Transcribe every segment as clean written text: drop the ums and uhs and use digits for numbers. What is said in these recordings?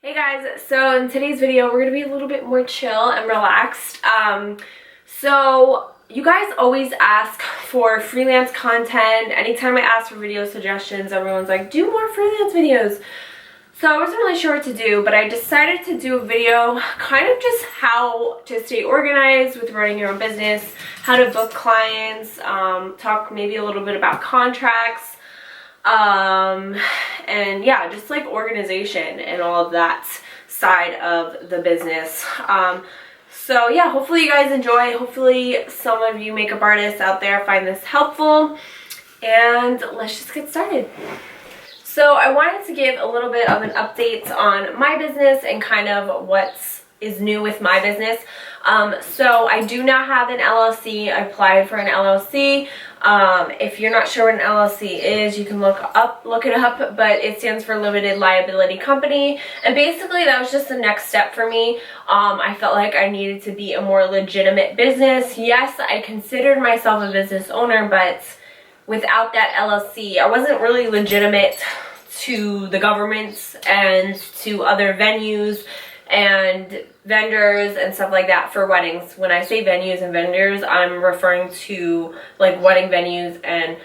Hey guys, so in today's video we're going to be a little bit more chill and relaxed. So you guys always ask for freelance content. Anytime I ask for video suggestions, everyone's like, do more freelance videos. So I wasn't really sure what to do, but I decided to do a video kind of just how to stay organized with running your own business, how to book clients, talk maybe a little bit about contracts, and yeah, just like organization and all of that side of the business. So yeah, hopefully you guys enjoy. Hopefully some of you makeup artists out there find this helpful, and let's just get started. So I wanted to give a little bit of an update on my business and kind of what is new with my business. So I do now have an LLC. I applied for an LLC. If you're not sure what an LLC is, you can look it up, but it stands for Limited Liability Company. And basically that was just the next step for me. I felt like I needed to be a more legitimate business. Yes, I considered myself a business owner, but without that LLC, I wasn't really legitimate to the government and to other venues and vendors and stuff like that for weddings. When I say venues and vendors, I'm referring to like wedding venues and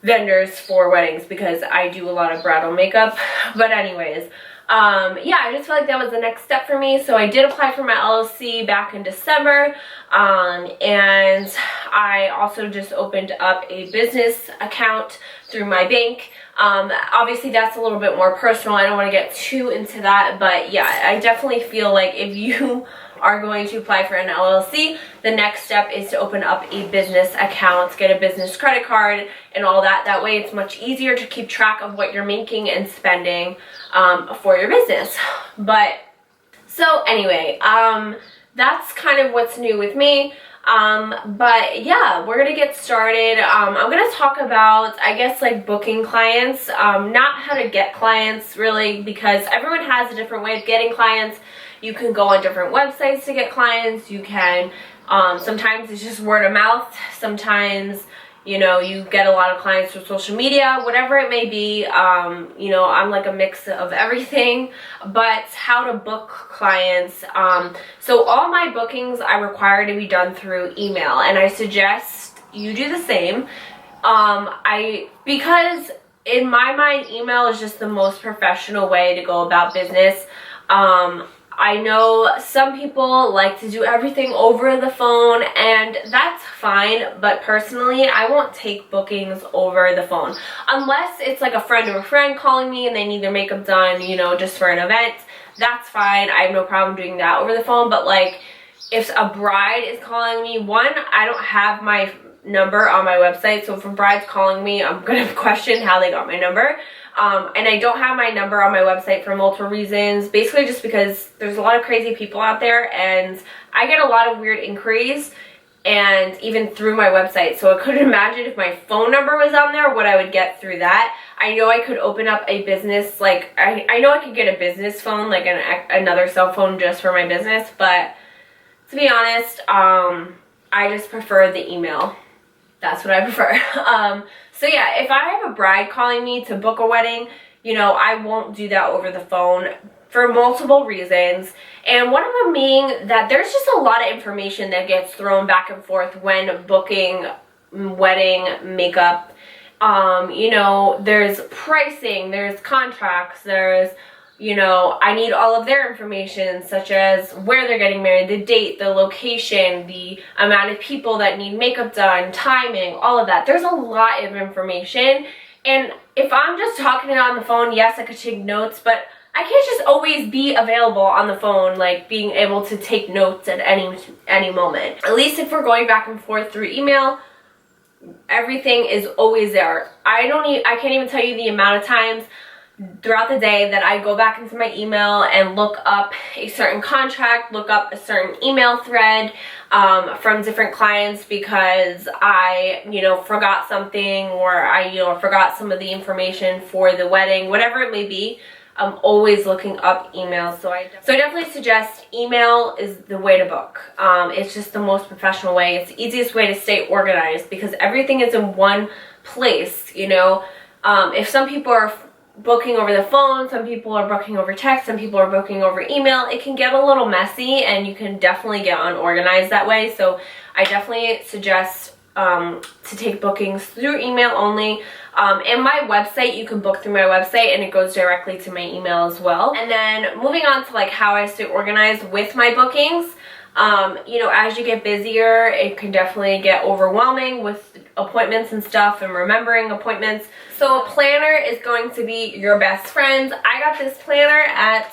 vendors for weddings, because I do a lot of bridal makeup. But anyways, yeah, I just felt like that was the next step for me. So I did apply for my LLC back in December, and I also just opened up a business account through my bank. Obviously that's a little bit more personal. I don't want to get too into that, but yeah, I definitely feel like if you are going to apply for an LLC, the next step is to open up a business account, get a business credit card and all that. That way it's much easier to keep track of what you're making and spending for your business. But so anyway, that's kind of what's new with me. But yeah, we're gonna get started. I'm gonna talk about, I guess, like booking clients, not how to get clients really, because everyone has a different way of getting clients. You can go on different websites to get clients. You can, sometimes it's just word of mouth. Sometimes, you know, you get a lot of clients through social media, whatever it may be. You know, I'm like a mix of everything. But how to book clients. So all my bookings I require to be done through email, and I suggest you do the same. Because in my mind, email is just the most professional way to go about business. I know some people like to do everything over the phone, and that's fine, but personally, I won't take bookings over the phone. Unless it's like a friend of a friend calling me and they need their makeup done, you know, just for an event. That's fine. I have no problem doing that over the phone, but like, if a bride is calling me, one, I don't have my number on my website, so if a bride's calling me, I'm gonna question how they got my number. And I don't have my number on my website for multiple reasons. Basically just because there's a lot of crazy people out there, and I get a lot of weird inquiries, and even through my website. So I couldn't imagine if my phone number was on there, what I would get through that. I know I could open up a business, like I know I could get a business phone, like another cell phone just for my business, but to be honest, I just prefer the email. That's what I prefer. So yeah, if I have a bride calling me to book a wedding, you know, I won't do that over the phone for multiple reasons. And one of them being that there's just a lot of information that gets thrown back and forth when booking wedding makeup. You know, there's pricing, there's contracts, there's, you know, I need all of their information, such as where they're getting married, the date, the location, the amount of people that need makeup done, timing, all of that. There's a lot of information. And if I'm just talking on the phone, yes, I could take notes, but I can't just always be available on the phone, like being able to take notes at any moment. At least if we're going back and forth through email, everything is always there. I can't even tell you the amount of times throughout the day that I go back into my email and look up a certain contract, look up a certain email thread from different clients because I, you know, forgot something, or I, you know, forgot some of the information for the wedding, whatever it may be. I'm always looking up emails, so I definitely suggest email is the way to book. It's just the most professional way. It's the easiest way to stay organized because everything is in one place, you know. If some people are booking over the phone, some people are booking over text, some people are booking over email. It can get a little messy and you can definitely get unorganized that way. So I definitely suggest to take bookings through email only. And my website, you can book through my website and it goes directly to my email as well. And then moving on to like how I stay organized with my bookings. You know, as you get busier, it can definitely get overwhelming with appointments and stuff and remembering appointments. So a planner is going to be your best friend. I got this planner at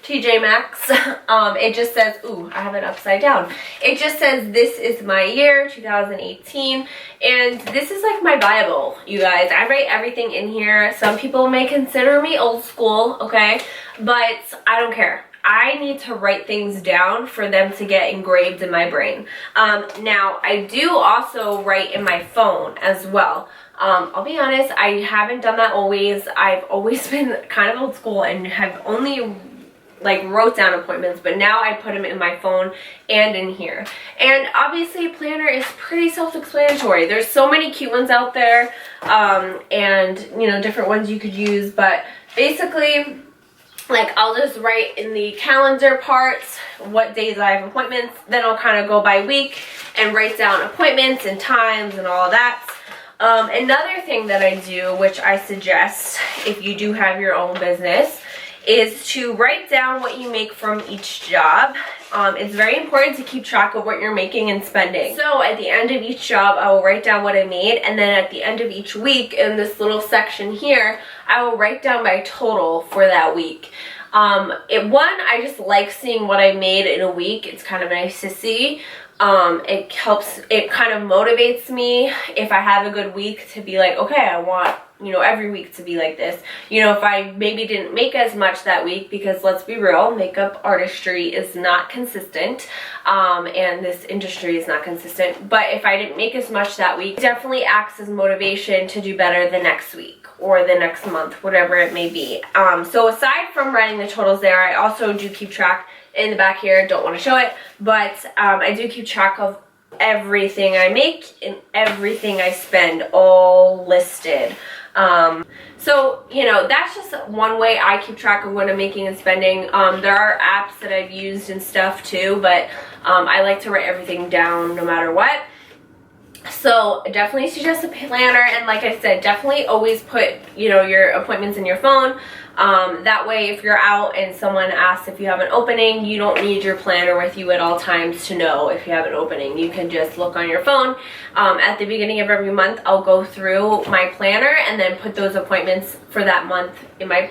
TJ Maxx. It just says, ooh, I have it upside down. It just says, this is my year, 2018. And this is like my Bible, you guys. I write everything in here. Some people may consider me old school, okay? But I don't care. I need to write things down for them to get engraved in my brain. Now, I do also write in my phone as well. I'll be honest, I haven't done that always. I've always been kind of old school and have only like wrote down appointments, but now I put them in my phone and in here. And obviously a planner is pretty self-explanatory. There's so many cute ones out there, and you know, different ones you could use, but basically, like, I'll just write in the calendar parts what days I have appointments, then I'll kind of go by week and write down appointments and times and all that. Another thing that I do, which I suggest if you do have your own business, is to write down what you make from each job. It's very important to keep track of what you're making and spending. So at the end of each job, I will write down what I made, and then at the end of each week in this little section here, I will write down my total for that week. I just like seeing what I made in a week. It's kind of nice to see. It helps, it kind of motivates me if I have a good week to be like, okay, I want, you know, every week to be like this. You know, if I maybe didn't make as much that week, because let's be real, makeup artistry is not consistent, and this industry is not consistent, but if I didn't make as much that week, it definitely acts as motivation to do better the next week or the next month, whatever it may be. So aside from writing the totals there, I also do keep track in the back here. Don't want to show it, but I do keep track of everything I make and everything I spend, all listed. So, you know, that's just one way I keep track of what I'm making and spending. There are apps that I've used and stuff too, but I like to write everything down no matter what. So definitely suggest a planner, and like I said, definitely always put, you know, your appointments in your phone. That way if you're out and someone asks if you have an opening, you don't need your planner with you at all times to know if you have an opening. You can just look on your phone. At the beginning of every month, I'll go through my planner and then put those appointments for that month in my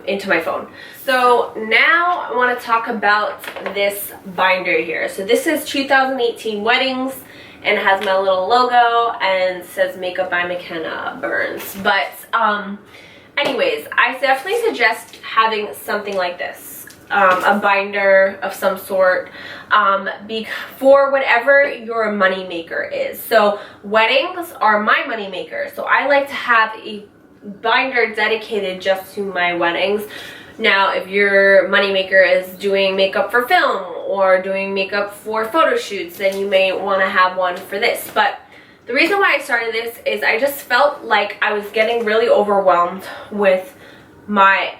into my phone. So now I want to talk about this binder here. So this is 2018 weddings, and it has my little logo and says Makeup by McKenna Burns. But anyways, I definitely suggest having something like this, a binder of some sort, for whatever your money maker is. So weddings are my money maker, so I like to have a binder dedicated just to my weddings. Now, if your moneymaker is doing makeup for film or doing makeup for photo shoots, then you may want to have one for this. But the reason why I started this is I just felt like I was getting really overwhelmed with my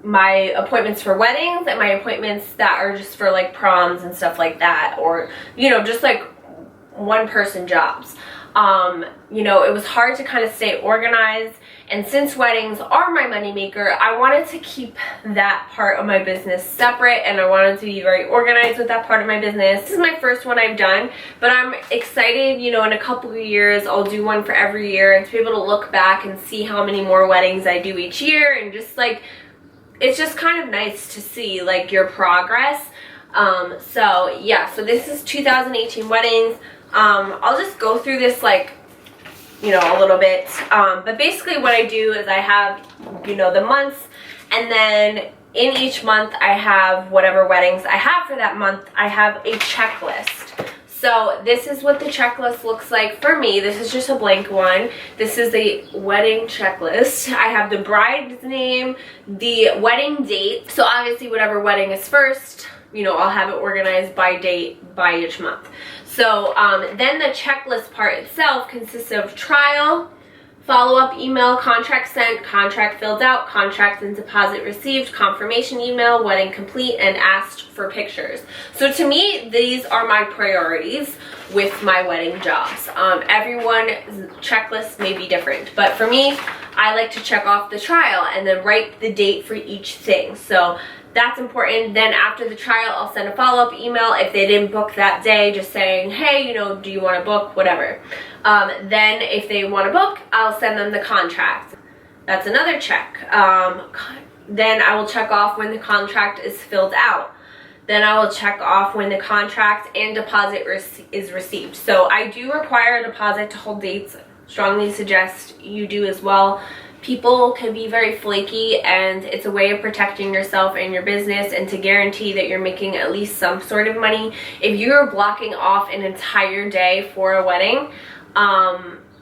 appointments for weddings and my appointments that are just for like proms and stuff like that, or, you know, just like one-person jobs. You know, it was hard to kind of stay organized, and since weddings are my moneymaker, I wanted to keep that part of my business separate, and I wanted to be very organized with that part of my business. This is my first one I've done, but I'm excited, you know, in a couple of years I'll do one for every year, and to be able to look back and see how many more weddings I do each year, and just like, it's just kind of nice to see like your progress. So yeah, so this is 2018 weddings. I'll just go through this like, you know, a little bit, but basically what I do is I have, you know, the months, and then in each month I have whatever weddings I have for that month. I have a checklist. So this is what the checklist looks like for me. This is just a blank one. This is the wedding checklist. I have the bride's name, the wedding date, so obviously whatever wedding is first, you know, I'll have it organized by date by each month. So then the checklist part itself consists of trial, follow-up email, contract sent, contract filled out, contract and deposit received, confirmation email, wedding complete, and asked for pictures. So to me, these are my priorities with my wedding jobs. Everyone's checklist may be different, but for me, I like to check off the trial and then write the date for each thing. So that's important. Then after the trial, I'll send a follow-up email if they didn't book that day, just saying, hey, you know, do you want to book, whatever. Then if they want to book, I'll send them the contract. That's another check. Then I will check off when the contract is filled out. Then I will check off when the contract and deposit is received. So I do require a deposit to hold dates. Strongly suggest you do as well. People can be very flaky, and it's a way of protecting yourself and your business and to guarantee that you're making at least some sort of money. If you're blocking off an entire day for a wedding,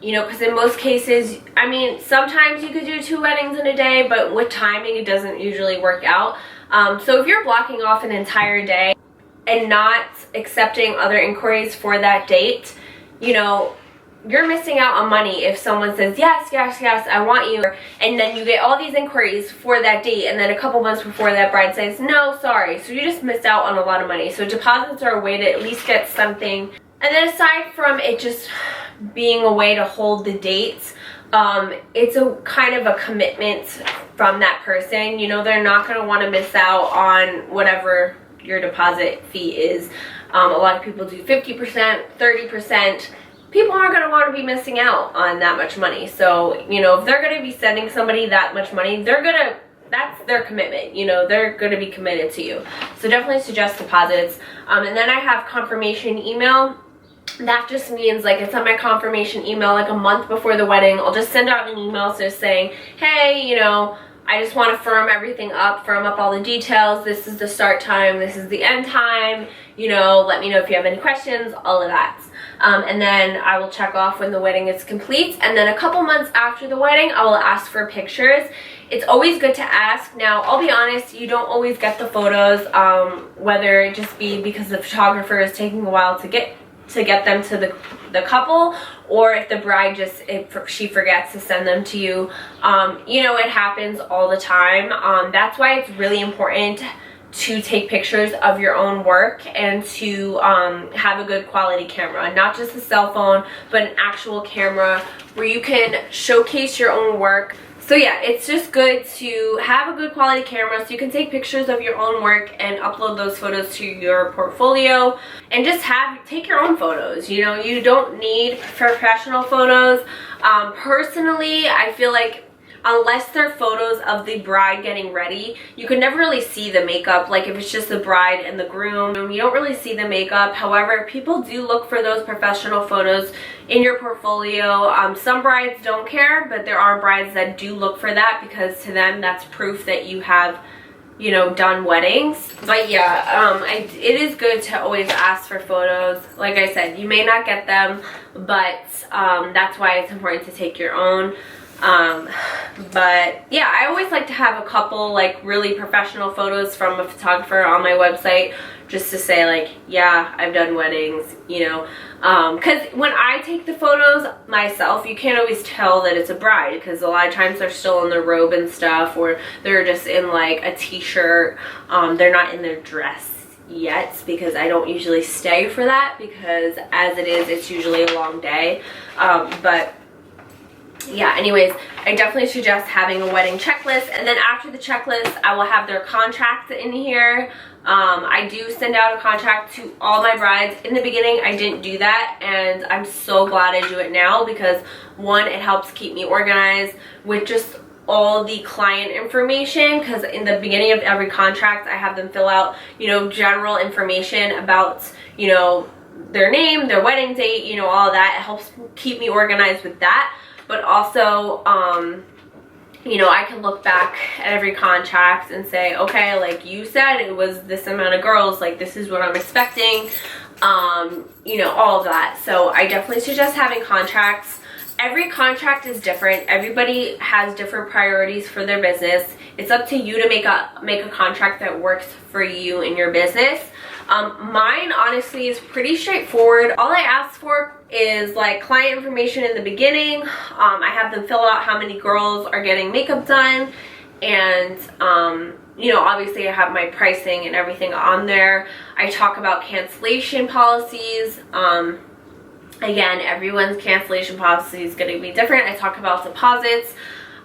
you know, because in most cases, I mean, sometimes you could do 2 weddings in a day, but with timing, it doesn't usually work out. So if you're blocking off an entire day and not accepting other inquiries for that date, you know, you're missing out on money if someone says, yes, yes, yes, I want you, and then you get all these inquiries for that date, and then a couple months before that bride says, no, sorry. So you just missed out on a lot of money. So deposits are a way to at least get something. And then aside from it just being a way to hold the dates, it's a kind of a commitment from that person. You know, they're not going to want to miss out on whatever your deposit fee is. A lot of people do 50%, 30%. People aren't going to want to be missing out on that much money. So, you know, if they're going to be sending somebody that much money, that's their commitment. You know, they're going to be committed to you. So definitely suggest deposits. And then I have confirmation email. That just means, like, it's on my confirmation email like a month before the wedding. I'll just send out an email just saying, hey, you know, I just want to firm everything up, firm up all the details. This is the start time. This is the end time. You know, let me know if you have any questions, all of that. And then I will check off when the wedding is complete. And then a couple months after the wedding, I will ask for pictures. It's always good to ask. Now, I'll be honest, you don't always get the photos, whether it just be because the photographer is taking a while to get them to the couple, or if the bride she forgets to send them to you. You know, it happens all the time. That's why it's really important to take pictures of your own work and to have a good quality camera, not just a cell phone, but an actual camera where you can showcase your own work. So yeah, it's just good to have a good quality camera so you can take pictures of your own work and upload those photos to your portfolio, and just take your own photos. You know, you don't need professional photos. Personally, I feel like unless they're photos of the bride getting ready, you can never really see the makeup. Like if it's just the bride and the groom, you don't really see the makeup. However, people do look for those professional photos in your portfolio. Some brides don't care, but there are brides that do look for that, because to them that's proof that you have, you know, done weddings. But yeah, it is good to always ask for photos. Like I said, you may not get them, but that's why it's important to take your own. But yeah, I always like to have a couple like really professional photos from a photographer on my website, just to say like, yeah, I've done weddings, you know, because when I take the photos myself, you can't always tell that it's a bride, because a lot of times they're still in their robe and stuff, or they're just in like a t-shirt. They're not in their dress yet, because I don't usually stay for that, because as it is, it's usually a long day. But yeah, anyways, I definitely suggest having a wedding checklist. And then after the checklist, I will have their contract in here. I do send out a contract to all my brides. In the beginning, I didn't do that, and I'm so glad I do it now, because one, it helps keep me organized with just all the client information, because in the beginning of every contract, I have them fill out, you know, general information about, you know, their name, their wedding date, you know, all of that. It helps keep me organized with that. But also, you know, I can look back at every contract and say, okay, like you said, it was this amount of girls, like this is what I'm expecting, you know, all of that. So I definitely suggest having contracts. Every contract is different. Everybody has different priorities for their business. It's up to you to make a contract that works for you and your business. Mine honestly is pretty straightforward. All I ask for is like client information in the beginning. I have them fill out how many girls are getting makeup done, and you know, obviously I have my pricing and everything on there. I talk about cancellation policies. Again, everyone's cancellation policy is going to be different. I talk about deposits.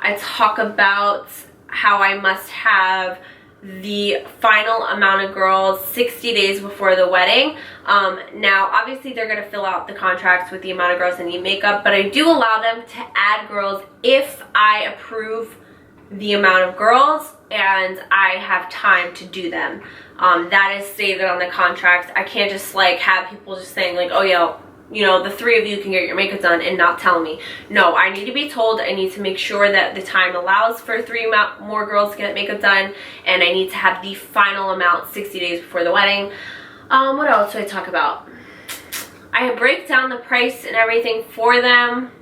I talk about how I must have the final amount of girls 60 days before the wedding. Now, obviously, they're going to fill out the contracts with the amount of girls that need makeup, but I do allow them to add girls if I approve the amount of girls and I have time to do them. That is stated on the contract. I can't just like have people just saying like, oh yeah, you know, the 3 of you can get your makeup done and not tell me. No, I need to be told. I need to make sure that the time allows for 3 more girls to get makeup done, and I need to have the final amount 60 days before the wedding. What else do I talk about? I break down the price and everything for them,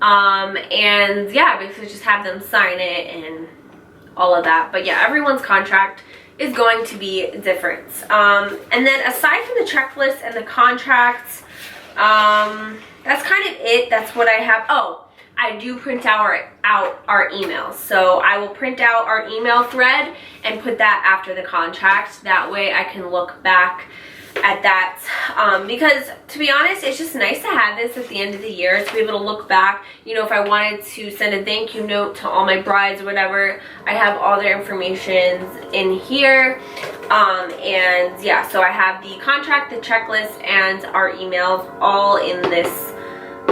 and yeah, basically just have them sign it and all of that. But yeah, everyone's contract is going to be different. And then aside from the checklist and the contracts, that's kind of it. That's what I have. Oh, I do print out our emails. So I will print out our email thread and put that after the contract. That way I can look back at that, because to be honest, it's just nice to have this at the end of the year to be able to look back. You know, if I wanted to send a thank you note to all my brides or whatever, I have all their information in here. And yeah, so I have the contract, the checklist, and our emails all in this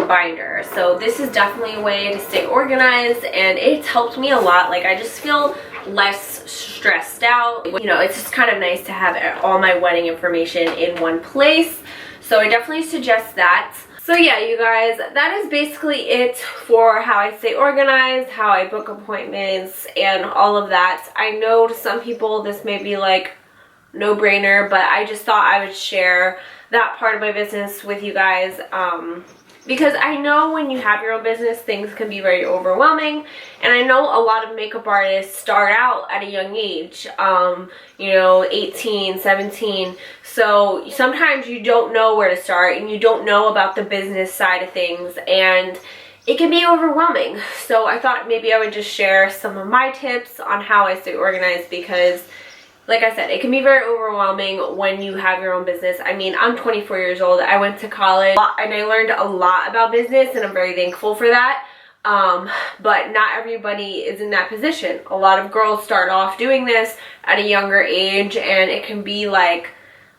binder. So this is definitely a way to stay organized, and it's helped me a lot. Like, I just feel less stressed out. You know, it's just kind of nice to have all my wedding information in one place. So I definitely suggest that. So yeah, you guys, that is basically it for how I stay organized, how I book appointments, and all of that. I know to some people this may be like no-brainer, but I just thought I would share that part of my business with you guys, because I know when you have your own business, things can be very overwhelming, and I know a lot of makeup artists start out at a young age, you know, 18, 17, so sometimes you don't know where to start, and you don't know about the business side of things, and it can be overwhelming. So I thought maybe I would just share some of my tips on how I stay organized, because like I said, it can be very overwhelming when you have your own business. I mean, I'm 24 years old. I went to college and I learned a lot about business, and I'm very thankful for that. But not everybody is in that position. A lot of girls start off doing this at a younger age, and it can be like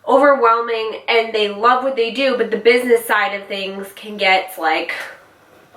overwhelming, and they love what they do, but the business side of things can get like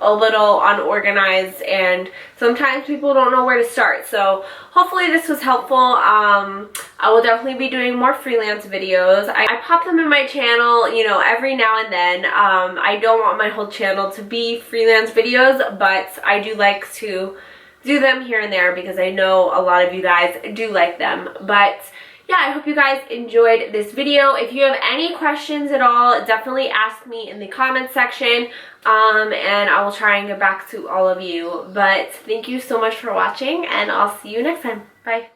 a little unorganized, and sometimes people don't know where to start. So hopefully this was helpful. I will definitely be doing more freelance videos. I pop them in my channel, you know, every now and then. I don't want my whole channel to be freelance videos, but I do like to do them here and there because I know a lot of you guys do like them. But yeah, I hope you guys enjoyed this video. If you have any questions at all, definitely ask me in the comment section, and I will try and get back to all of you. But thank you so much for watching, and I'll see you next time. Bye.